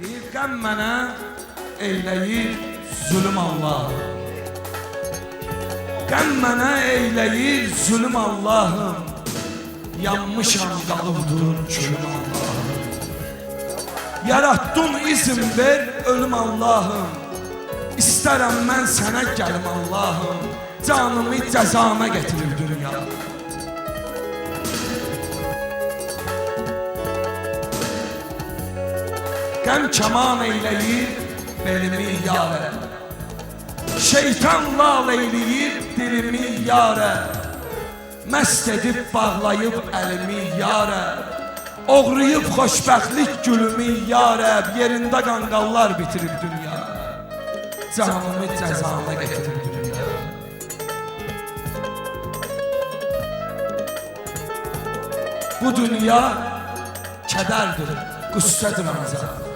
Deyir qəm mənə eyləyir zulüm Allahım. Qəm mənə eyləyir zulüm Allahım. Yanmışam qalıbdır külüm Allahım. Yarattın izin ver ölüm Allahım. İstərəm mən sənə gəlim Allahım. Canımı cəzana getirir dünya. Qəm kaman eyləyir belimi yarə. Şeytan lal eyləyir dilimi yarə. Məst edib bağlayıb əlimi yarə. Oğruyub xoşbəxtlik gülümü yarə. Yerində qanqallar bitirib dünya. Canımı cəzana getirir dünya. Bu dünya kədərdir, qüssədir ancaq.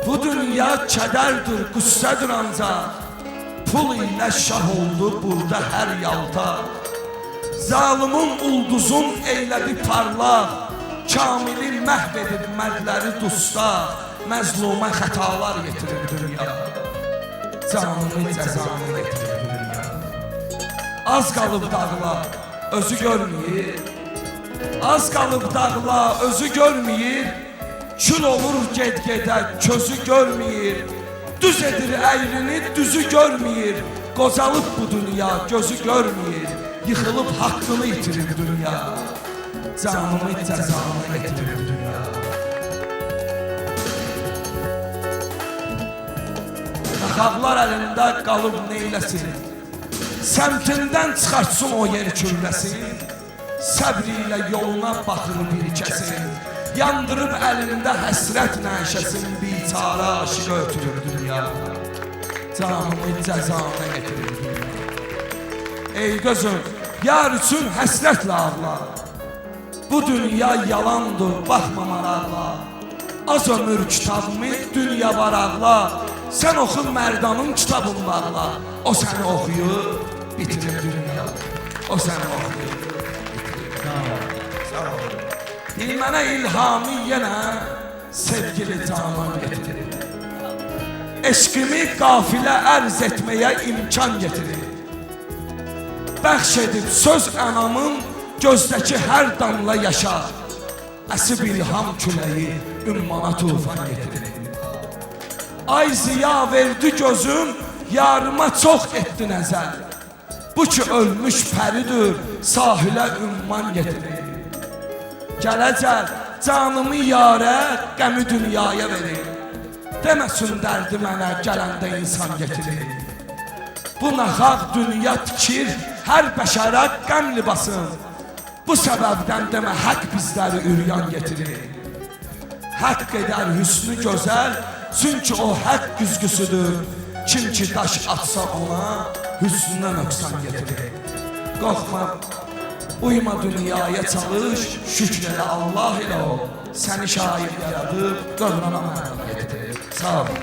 Bu dünya kədərdir, qüssədir ancaq. Pul ilə şah oldu burada hər yalta. Zalimin ulduzun eylədi parlaq. Kamili məhv edib mərdləri dustaq. Məzluma xətalar getirir dünya. Canımı cəzanı getirir dünya. Az qalıb dağlar, özü görməyir. Az qalıb dağlar, özü görməyir. Kül olur ged-gedə, közü görməyir. Düz edir əyrini, düzü görməyir. Qocalıb bu dünya, gözü görməyir. Yıxılıb haqqını itirir dünya. Canımı cəzanı getirir dünya. Naxaqlar əlində qalıb neyləsin? Səmtindən çıxartsın o yer külləsin. Səbr ilə yoluna baxır bir kəsin. Yandırıb əlində həsrət nəşəsin. Biçara aşığı ötürür dünya. Canımı cəzana getirir dünya. Ey gözüm, yar üçün həsrətlə ağla. Bu dünya yalandır, baxma maraqla. Az ömür kitabımı dünya var ağla. Sən oxu mərdanın kitabını bağla. O səni oxuyur, bitirir dünya. O səni oxuyur, bitirir. Sağ ol. Dil mənə ilhamı yenə sevgili canan getirir. Eşqimi qafilə ərz etməyə imkan getirir. Bəxş edib söz ənamın gözdəki hər damla yaşar. Əsib ilham küləyi ümmana tufan getirir. Ay ziya verdi gözüm, yarıma çox etdi nəzər. Bu ki ölmüş pəridir, sahilə ümman getirir. Gələcək canımı yarə, qəmi dünyaya verir. Deməsin dərdi mənə gələndə insan getirir. Bu naxaq dünya tikir, hər bəşərə qəm libasın. Bu səbəbdən demə haqq bizləri üryan getirir. Haqq edər hüsnü gözəl, çünki o haqq güzgüsüdür. Kim ki daş atsa ona, hüsnünə nöqsan getirir. Qorxma, uyma dünyaya çalış, şükr elə Allah ilə o. Səni şair yaradıb, qövlana mənə getirir. Sağ ol.